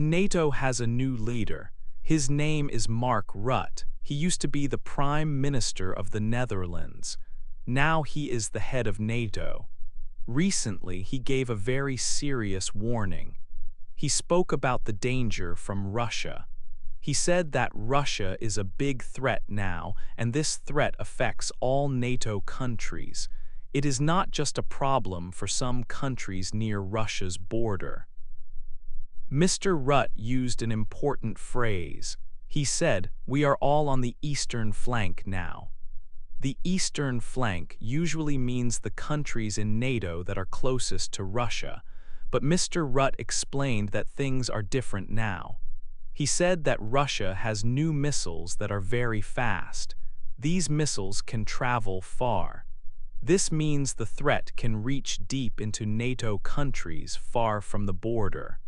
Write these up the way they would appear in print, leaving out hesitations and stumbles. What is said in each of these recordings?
NATO has a new leader. His name is Mark Rutte. He used to be the Prime Minister of the Netherlands. Now he is the head of NATO. Recently, he gave a very serious warning. He spoke about the danger from Russia. He said that Russia is a big threat now, and this threat affects all NATO countries. It is not just a problem for some countries near Russia's border. Mr. Rutte used an important phrase. He said, "We are all on the eastern flank now." The eastern flank usually means the countries in NATO that are closest to Russia, but Mr. Rutte explained that things are different now. He said that Russia has new missiles that are very fast. These missiles can travel far. This means the threat can reach deep into NATO countries far from the border.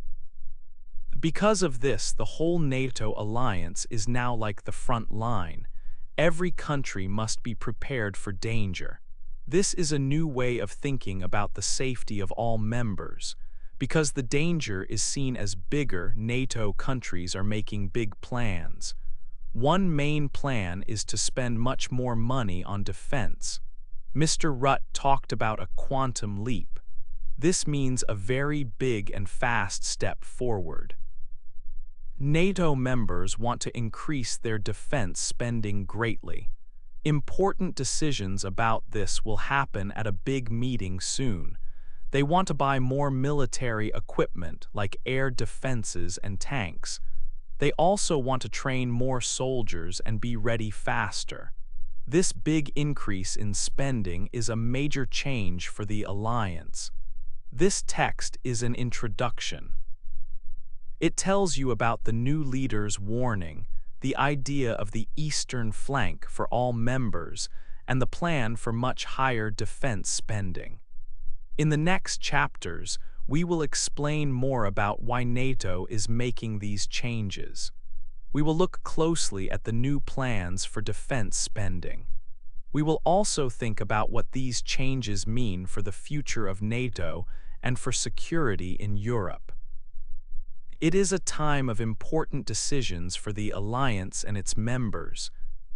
Because of this, the whole NATO alliance is now like the front line. Every country must be prepared for danger. This is a new way of thinking about the safety of all members. Because the danger is seen as bigger, NATO countries are making big plans. One main plan is to spend much more money on defense. Mr. Rutte talked about a quantum leap. This means a very big and fast step forward. NATO members want to increase their defense spending greatly. Important decisions about this will happen at a big meeting soon. They want to buy more military equipment like air defenses and tanks. They also want to train more soldiers and be ready faster. This big increase in spending is a major change for the alliance. This text is an introduction. It tells you about the new leader's warning, the idea of the eastern flank for all members, and the plan for much higher defense spending. In the next chapters, we will explain more about why NATO is making these changes. We will look closely at the new plans for defense spending. We will also think about what these changes mean for the future of NATO and for security in Europe. It is a time of important decisions for the alliance and its members.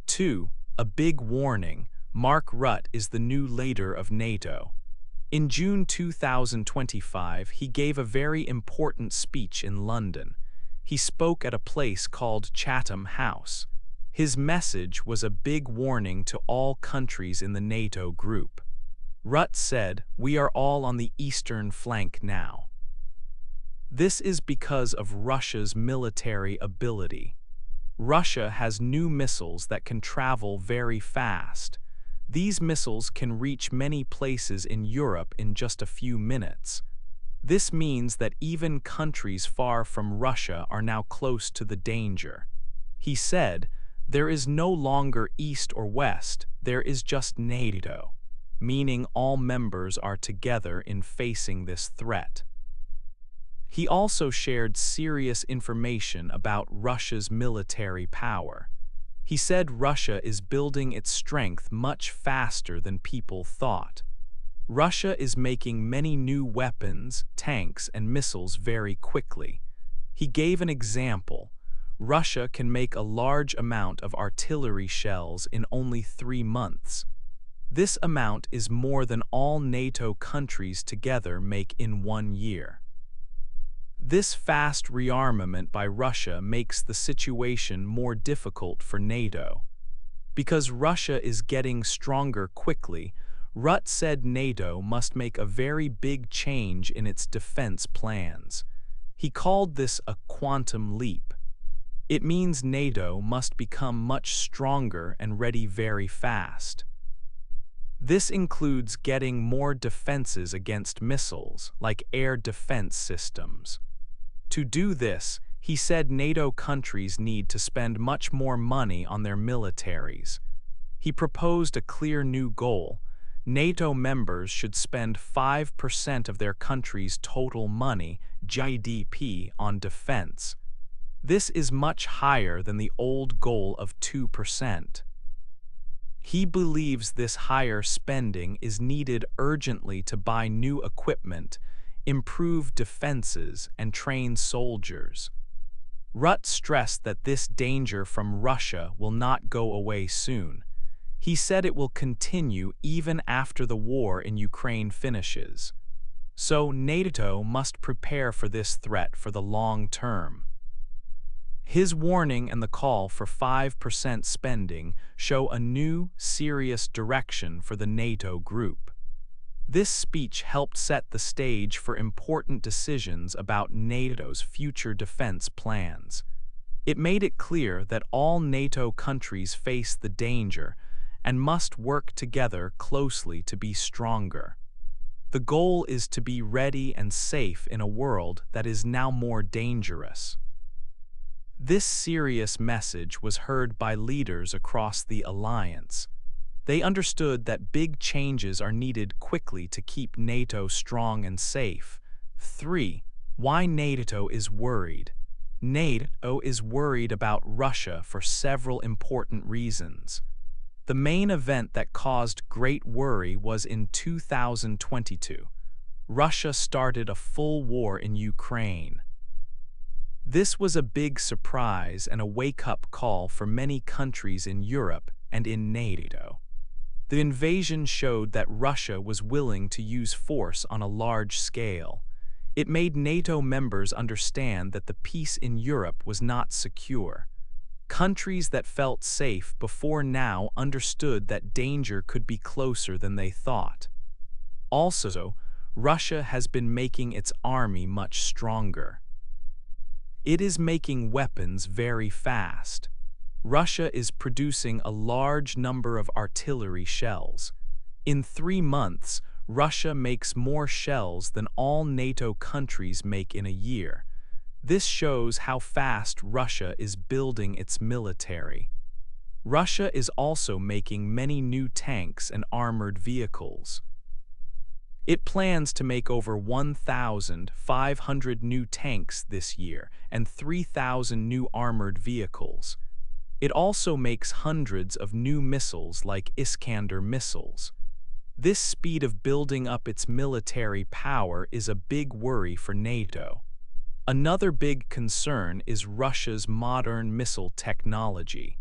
2. A big warning. Mark Rutte is the new leader of NATO. In June 2025, he gave a very important speech in London. He spoke at a place called Chatham House. His message was a big warning to all countries in the NATO group. Rutte said, "We are all on the eastern flank now." This is because of Russia's military ability. Russia has new missiles that can travel very fast. These missiles can reach many places in Europe in just a few minutes. This means that even countries far from Russia are now close to the danger. He said, "There is no longer East or West, there is just NATO," meaning all members are together in facing this threat. He also shared serious information about Russia's military power. He said Russia is building its strength much faster than people thought. Russia is making many new weapons, tanks, and missiles very quickly. He gave an example. Russia can make a large amount of artillery shells in only 3 months. This amount is more than all NATO countries together make in 1 year. This fast rearmament by Russia makes the situation more difficult for NATO. Because Russia is getting stronger quickly, Rutte said NATO must make a very big change in its defense plans. He called this a quantum leap. It means NATO must become much stronger and ready very fast. This includes getting more defenses against missiles, like air defense systems. To do this, he said NATO countries need to spend much more money on their militaries. He proposed a clear new goal. NATO members should spend 5% of their country's total money, GDP, on defense. This is much higher than the old goal of 2%. He believes this higher spending is needed urgently to buy new equipment, improve defenses, and train soldiers. Rutte stressed that this danger from Russia will not go away soon. He said it will continue even after the war in Ukraine finishes. So NATO must prepare for this threat for the long term. His warning and the call for 5% spending show a new, serious direction for the NATO group. This speech helped set the stage for important decisions about NATO's future defense plans. It made it clear that all NATO countries face the danger and must work together closely to be stronger. The goal is to be ready and safe in a world that is now more dangerous. This serious message was heard by leaders across the alliance. They understood that big changes are needed quickly to keep NATO strong and safe. 3. Why NATO is worried. NATO is worried about Russia for several important reasons. The main event that caused great worry was in 2022. Russia started a full war in Ukraine. This was a big surprise and a wake-up call for many countries in Europe and in NATO. The invasion showed that Russia was willing to use force on a large scale. It made NATO members understand that the peace in Europe was not secure. Countries that felt safe before now understood that danger could be closer than they thought. Also, Russia has been making its army much stronger. It is making weapons very fast. Russia is producing a large number of artillery shells. In 3 months, Russia makes more shells than all NATO countries make in a year. This shows how fast Russia is building its military. Russia is also making many new tanks and armored vehicles. It plans to make over 1,500 new tanks this year and 3,000 new armored vehicles. It also makes hundreds of new missiles like Iskander missiles. This speed of building up its military power is a big worry for NATO. Another big concern is Russia's modern missile technology.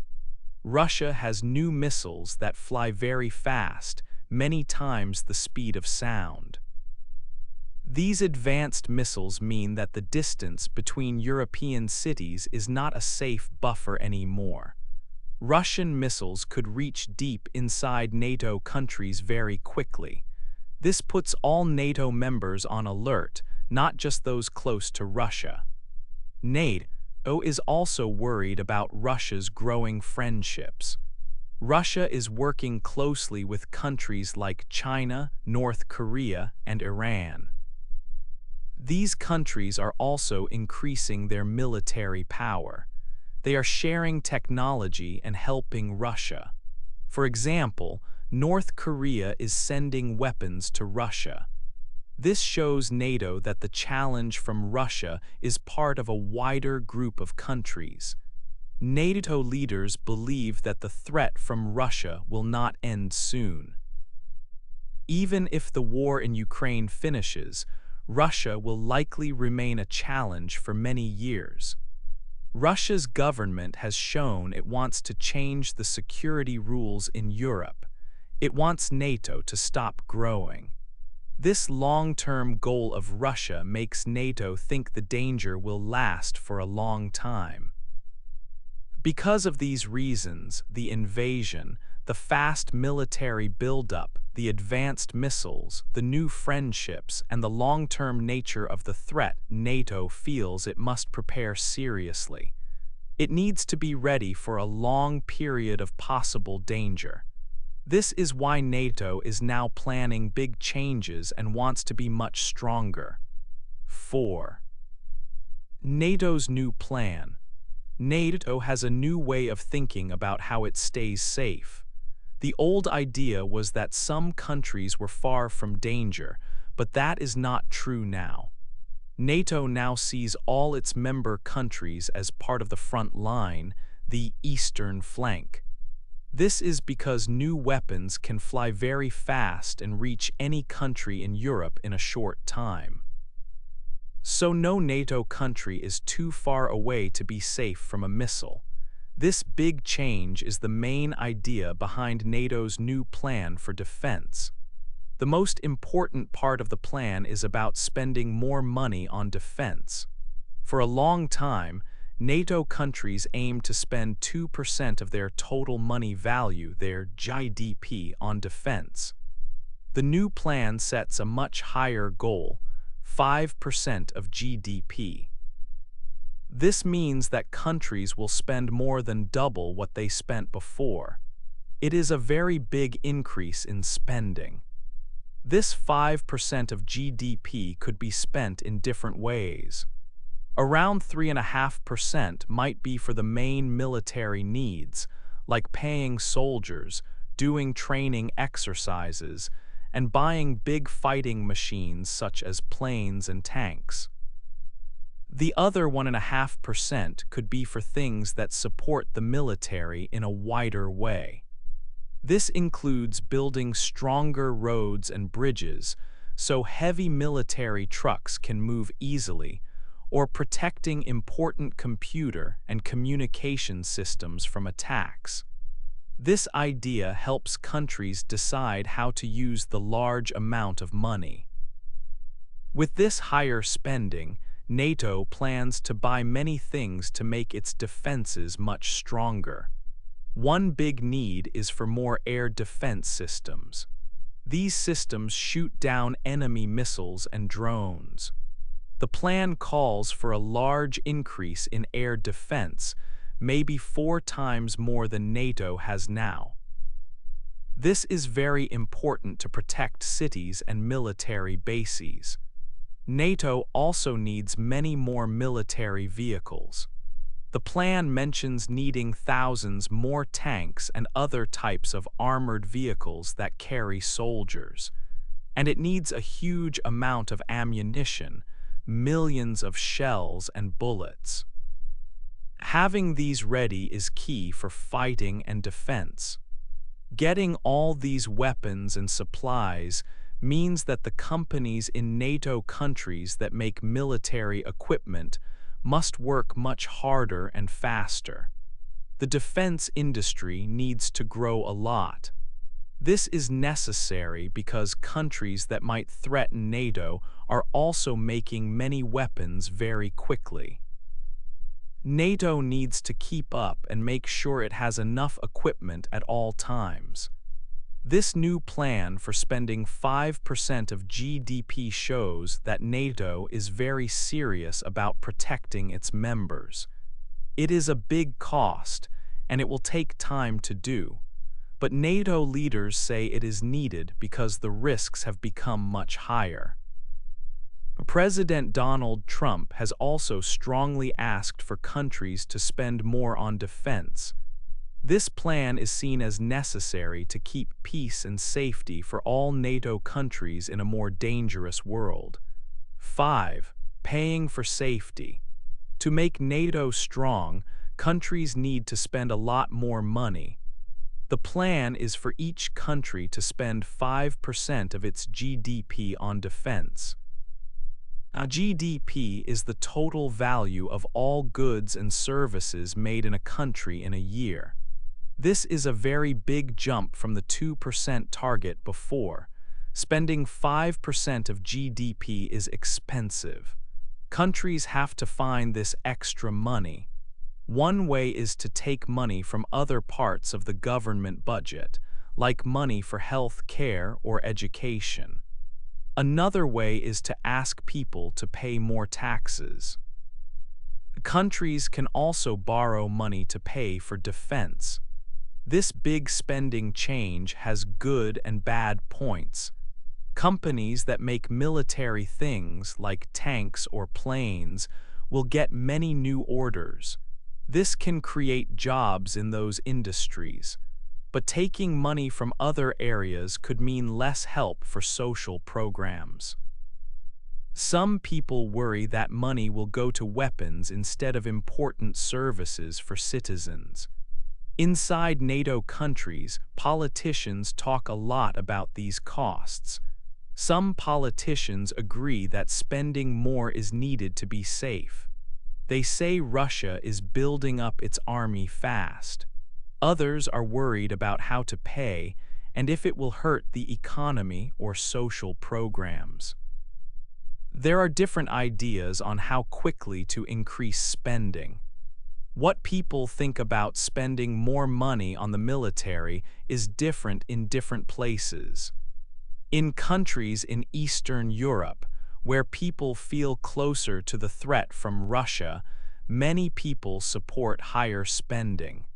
Russia has new missiles that fly very fast, many times the speed of sound. These advanced missiles mean that the distance between European cities is not a safe buffer anymore. Russian missiles could reach deep inside NATO countries very quickly. This puts all NATO members on alert, not just those close to Russia. NATO is also worried about Russia's growing friendships. Russia is working closely with countries like China, North Korea, and Iran. These countries are also increasing their military power. They are sharing technology and helping Russia. For example, North Korea is sending weapons to Russia. This shows NATO that the challenge from Russia is part of a wider group of countries. NATO leaders believe that the threat from Russia will not end soon. Even if the war in Ukraine finishes, Russia will likely remain a challenge for many years. Russia's government has shown it wants to change the security rules in Europe. It wants NATO to stop growing. This long-term goal of Russia makes NATO think the danger will last for a long time. Because of these reasons, the invasion, the fast military buildup, the advanced missiles, the new friendships, and the long-term nature of the threat, NATO feels it must prepare seriously. It needs to be ready for a long period of possible danger. This is why NATO is now planning big changes and wants to be much stronger. 4. NATO's new plan. NATO has a new way of thinking about how it stays safe. The old idea was that some countries were far from danger, but that is not true now. NATO now sees all its member countries as part of the front line, the eastern flank. This is because new weapons can fly very fast and reach any country in Europe in a short time. So no NATO country is too far away to be safe from a missile. This big change is the main idea behind NATO's new plan for defense. The most important part of the plan is about spending more money on defense. For a long time, NATO countries aim to spend 2% of their total money value, their GDP, on defense. The new plan sets a much higher goal, 5% of GDP. This means that countries will spend more than double what they spent before. It is a very big increase in spending. This 5% of GDP could be spent in different ways. Around 3.5% might be for the main military needs, like paying soldiers, doing training exercises, and buying big fighting machines such as planes and tanks. The other 1.5% could be for things that support the military in a wider way. This includes building stronger roads and bridges so heavy military trucks can move easily, or protecting important computer and communication systems from attacks. This idea helps countries decide how to use the large amount of money. With this higher spending, NATO plans to buy many things to make its defenses much stronger. One big need is for more air defense systems. These systems shoot down enemy missiles and drones. The plan calls for a large increase in air defense, maybe 4 times more than NATO has now. This is very important to protect cities and military bases. NATO also needs many more military vehicles. The plan mentions needing thousands more tanks and other types of armored vehicles that carry soldiers. And it needs a huge amount of ammunition, millions of shells and bullets. Having these ready is key for fighting and defense. Getting all these weapons and supplies means that the companies in NATO countries that make military equipment must work much harder and faster. The defense industry needs to grow a lot. This is necessary because countries that might threaten NATO are also making many weapons very quickly. NATO needs to keep up and make sure it has enough equipment at all times. This new plan for spending 5% of GDP shows that NATO is very serious about protecting its members. It is a big cost, and it will take time to do, but NATO leaders say it is needed because the risks have become much higher. President Donald Trump has also strongly asked for countries to spend more on defense. This plan is seen as necessary to keep peace and safety for all NATO countries in a more dangerous world. 5. Paying for safety. To make NATO strong, countries need to spend a lot more money. The plan is for each country to spend 5% of its GDP on defense. Now, GDP is the total value of all goods and services made in a country in a year. This is a very big jump from the 2% target before. Spending 5% of GDP is expensive. Countries have to find this extra money. One way is to take money from other parts of the government budget, like money for health care or education. Another way is to ask people to pay more taxes. Countries can also borrow money to pay for defense. This big spending change has good and bad points. Companies that make military things like tanks or planes will get many new orders. This can create jobs in those industries. But taking money from other areas could mean less help for social programs. Some people worry that money will go to weapons instead of important services for citizens. Inside NATO countries, politicians talk a lot about these costs. Some politicians agree that spending more is needed to be safe. They say Russia is building up its army fast. Others are worried about how to pay and if it will hurt the economy or social programs. There are different ideas on how quickly to increase spending. What people think about spending more money on the military is different in different places. In countries in Eastern Europe, where people feel closer to the threat from Russia, many people support higher spending.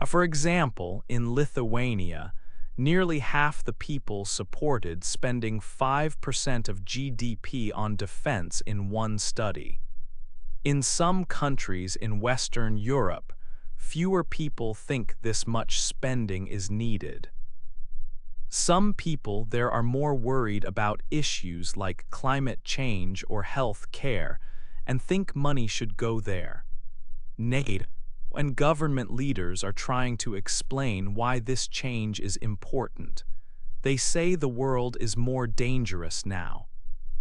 For example, in Lithuania, nearly half the people supported spending 5% of GDP on defense in one study. In some countries in Western Europe, fewer people think this much spending is needed. Some people there are more worried about issues like climate change or health care and think money should go there. Nato and government leaders are trying to explain why this change is important. They say the world is more dangerous now.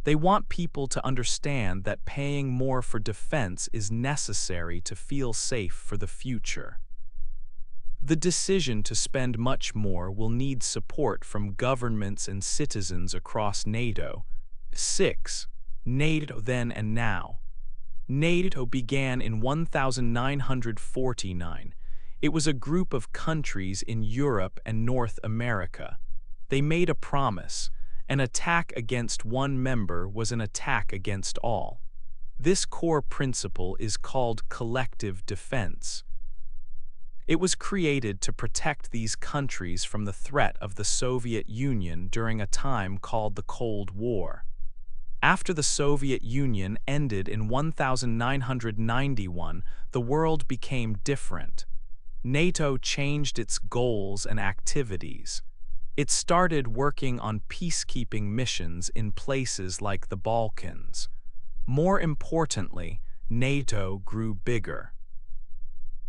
They want people to understand that paying more for defense is necessary to feel safe for the future. The decision to spend much more will need support from governments and citizens across NATO. 6. NATO then and now. NATO began in 1949. It was a group of countries in Europe and North America. They made a promise. An attack against one member was an attack against all. This core principle is called collective defense. It was created to protect these countries from the threat of the Soviet Union during a time called the Cold War. After the Soviet Union ended in 1991, the world became different. NATO changed its goals and activities. It started working on peacekeeping missions in places like the Balkans. More importantly, NATO grew bigger.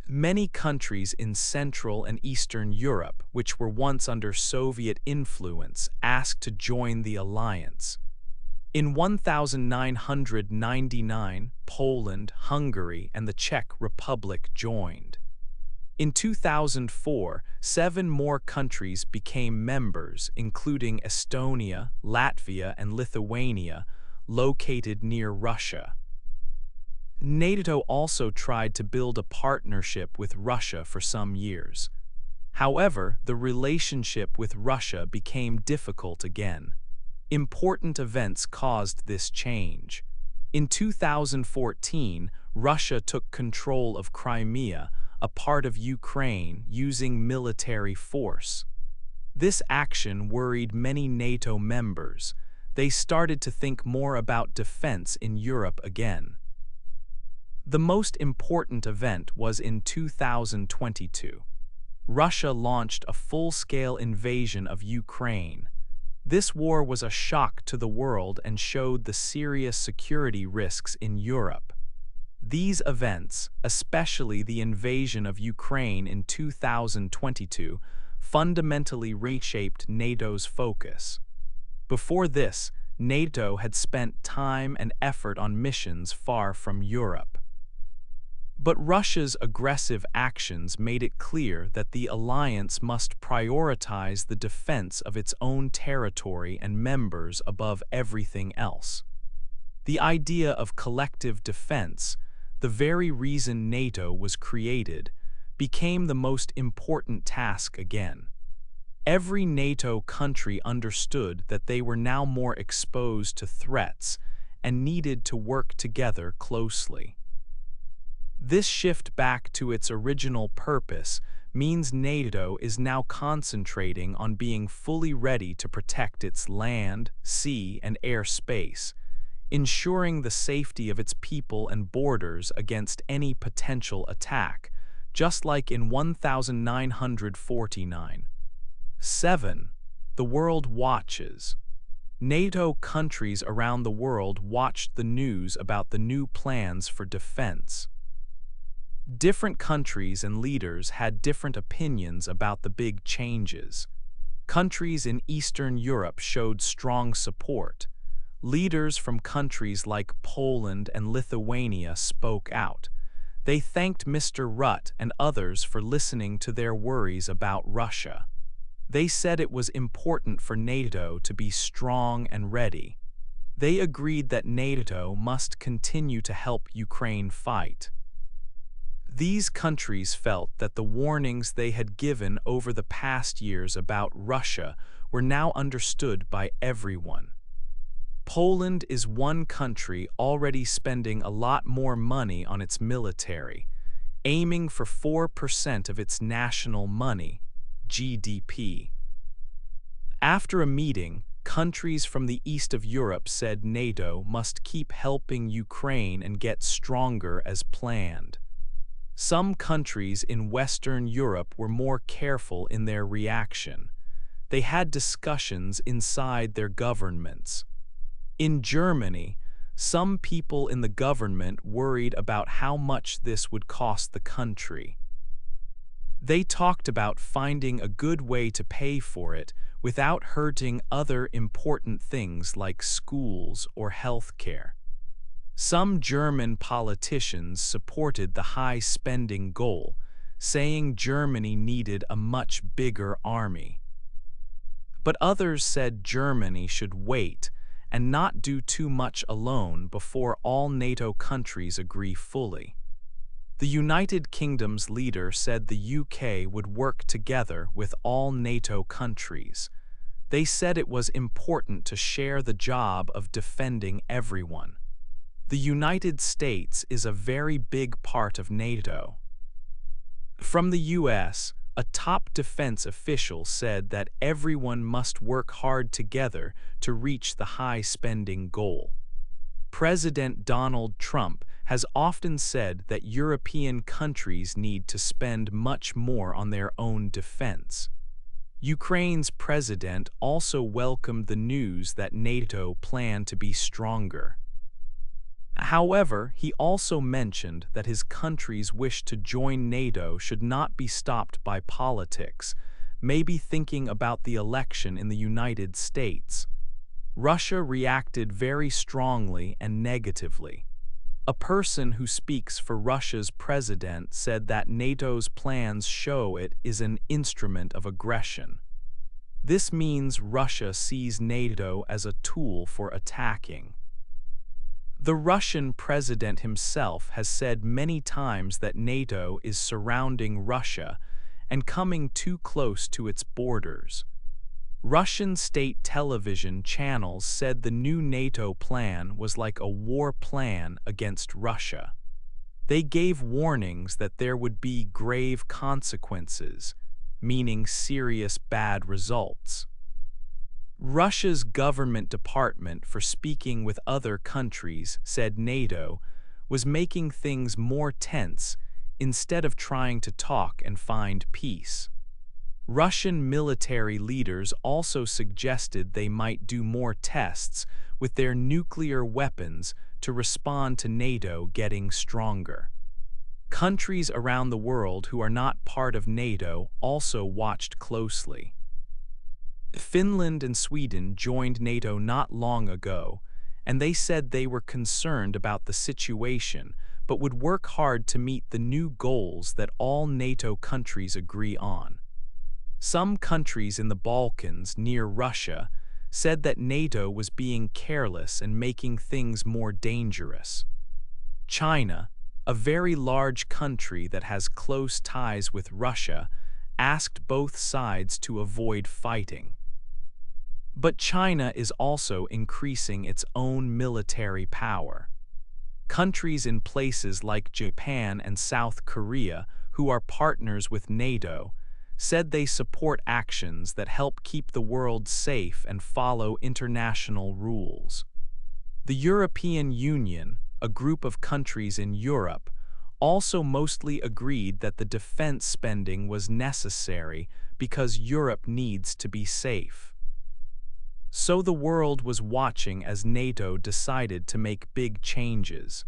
Many countries in Central and Eastern Europe, which were once under Soviet influence, asked to join the alliance. In 1999, Poland, Hungary, and the Czech Republic joined. In 2004, 7 more countries became members, including Estonia, Latvia, and Lithuania, located near Russia. NATO also tried to build a partnership with Russia for some years. However, the relationship with Russia became difficult again. Important events caused this change. In 2014, Russia took control of Crimea, a part of Ukraine, using military force. This action worried many NATO members. They started to think more about defense in Europe again. The most important event was in 2022. Russia launched a full-scale invasion of Ukraine. This war was a shock to the world and showed the serious security risks in Europe. These events, especially the invasion of Ukraine in 2022, fundamentally reshaped NATO's focus. Before this, NATO had spent time and effort on missions far from Europe. But Russia's aggressive actions made it clear that the alliance must prioritize the defense of its own territory and members above everything else. The idea of collective defense, the very reason NATO was created, became the most important task again. Every NATO country understood that they were now more exposed to threats and needed to work together closely. This shift back to its original purpose means NATO is now concentrating on being fully ready to protect its land, sea, and air space, ensuring the safety of its people and borders against any potential attack, just like in 1949. 7. The world watches. NATO countries around the world watched the news about the new plans for defense. Different countries and leaders had different opinions about the big changes. Countries in Eastern Europe showed strong support. Leaders from countries like Poland and Lithuania spoke out. They thanked Mr. Rutte and others for listening to their worries about Russia. They said it was important for NATO to be strong and ready. They agreed that NATO must continue to help Ukraine fight. These countries felt that the warnings they had given over the past years about Russia were now understood by everyone. Poland is one country already spending a lot more money on its military, aiming for 4% of its national money, GDP. After a meeting, countries from the east of Europe said NATO must keep helping Ukraine and get stronger as planned. Some countries in Western Europe were more careful in their reaction. They had discussions inside their governments. In Germany, some people in the government worried about how much this would cost the country. They talked about finding a good way to pay for it without hurting other important things like schools or health care. Some German politicians supported the high spending goal, saying Germany needed a much bigger army. But others said Germany should wait and not do too much alone before all NATO countries agree fully. The United Kingdom's leader said the UK would work together with all NATO countries. They said it was important to share the job of defending everyone. The United States is a very big part of NATO. From the US, a top defense official said that everyone must work hard together to reach the high spending goal. President Donald Trump has often said that European countries need to spend much more on their own defense. Ukraine's president also welcomed the news that NATO planned to be stronger. However, he also mentioned that his country's wish to join NATO should not be stopped by politics, maybe thinking about the election in the United States. Russia reacted very strongly and negatively. A person who speaks for Russia's president said that NATO's plans show it is an instrument of aggression. This means Russia sees NATO as a tool for attacking. The Russian president himself has said many times that NATO is surrounding Russia and coming too close to its borders. Russian state television channels said the new NATO plan was like a war plan against Russia. They gave warnings that there would be grave consequences, meaning serious bad results. Russia's government department for speaking with other countries said NATO was making things more tense instead of trying to talk and find peace. Russian military leaders also suggested they might do more tests with their nuclear weapons to respond to NATO getting stronger. Countries around the world who are not part of NATO also watched closely. Finland and Sweden joined NATO not long ago, and they said they were concerned about the situation but would work hard to meet the new goals that all NATO countries agree on. Some countries in the Balkans near Russia said that NATO was being careless and making things more dangerous. China, a very large country that has close ties with Russia, asked both sides to avoid fighting. But China is also increasing its own military power. Countries in places like Japan and South Korea, who are partners with NATO, said they support actions that help keep the world safe and follow international rules. The European Union, a group of countries in Europe, also mostly agreed that the defense spending was necessary because Europe needs to be safe. So the world was watching as NATO decided to make big changes.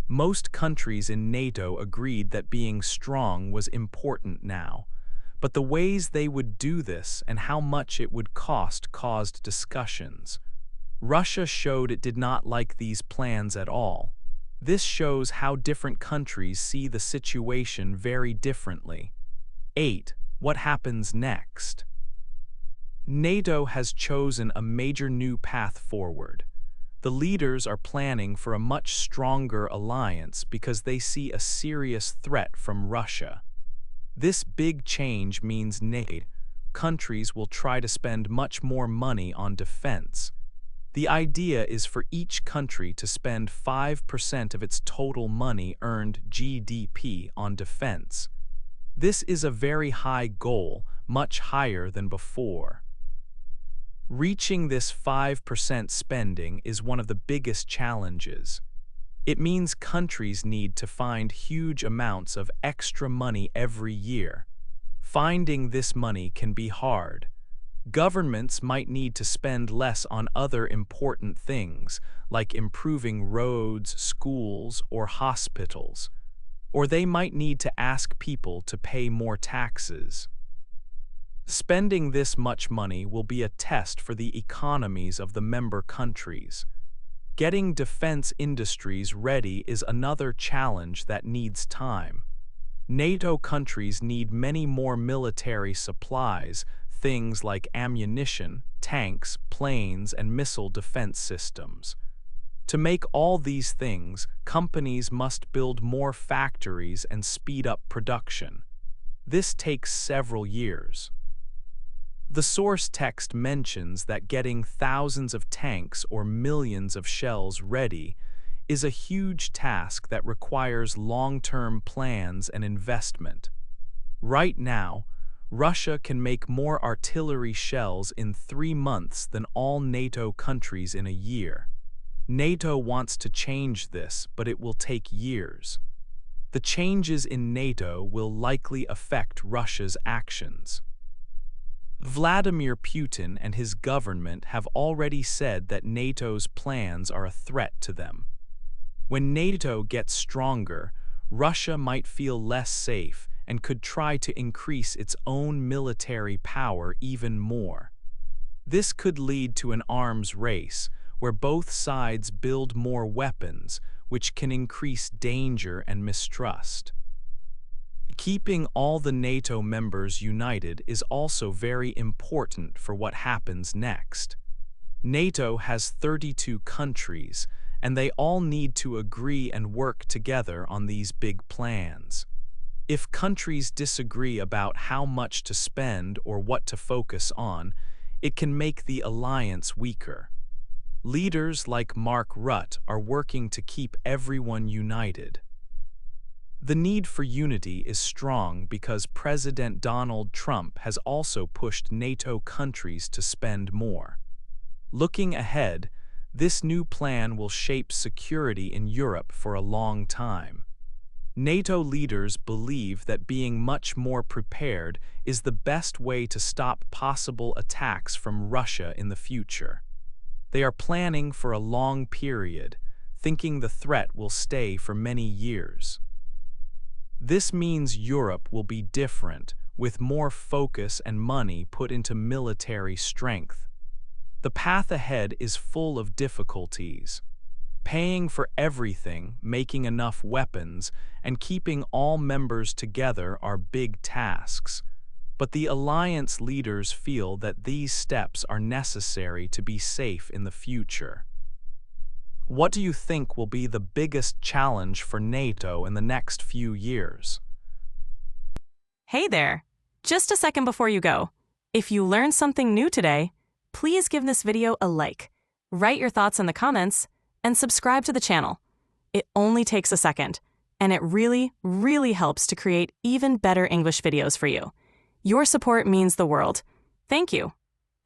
Most countries in NATO agreed that being strong was important now, But the ways they would do this and how much it would cost caused discussions. Russia showed it did not like these plans at all. This shows how different countries see the situation very differently. 8. What happens next? NATO has chosen a major new path forward. The leaders are planning for a much stronger alliance because they see a serious threat from Russia. This big change means NATO countries will try to spend much more money on defense. The idea is for each country to spend 5% of its total money earned GDP on defense. This is a very high goal, much higher than before. Reaching this 5% spending is one of the biggest challenges. It means countries need to find huge amounts of extra money every year. Finding this money can be hard. Governments might need to spend less on other important things, like improving roads, schools, or hospitals. Or they might need to ask people to pay more taxes. Spending this much money will be a test for the economies of the member countries. Getting defense industries ready is another challenge that needs time. NATO countries need many more military supplies, things like ammunition, tanks, planes, and missile defense systems. To make all these things, companies must build more factories and speed up production. This takes several years. The source text mentions that getting thousands of tanks or millions of shells ready is a huge task that requires long-term plans and investment. Right now, Russia can make more artillery shells in 3 months than all NATO countries in a year. NATO wants to change this, but it will take years. The changes in NATO will likely affect Russia's actions. Vladimir Putin and his government have already said that NATO's plans are a threat to them. When NATO gets stronger, Russia might feel less safe and could try to increase its own military power even more. This could lead to an arms race where both sides build more weapons, which can increase danger and mistrust. Keeping all the NATO members united is also very important for what happens next. NATO has 32 countries, and they all need to agree and work together on these big plans. If countries disagree about how much to spend or what to focus on, it can make the alliance weaker. Leaders like Mark Rutte are working to keep everyone united. The need for unity is strong because President Donald Trump has also pushed NATO countries to spend more. Looking ahead, this new plan will shape security in Europe for a long time. NATO leaders believe that being much more prepared is the best way to stop possible attacks from Russia in the future. They are planning for a long period, thinking the threat will stay for many years. This means Europe will be different, with more focus and money put into military strength. The path ahead is full of difficulties. Paying for everything, making enough weapons, and keeping all members together are big tasks. But the alliance leaders feel that these steps are necessary to be safe in the future. What do you think will be the biggest challenge for NATO in the next few years? Hey there! Just a second before you go. If you learned something new today, please give this video a like, write your thoughts in the comments, and subscribe to the channel. It only takes a second, and it really, really helps to create even better English videos for you. Your support means the world. Thank you.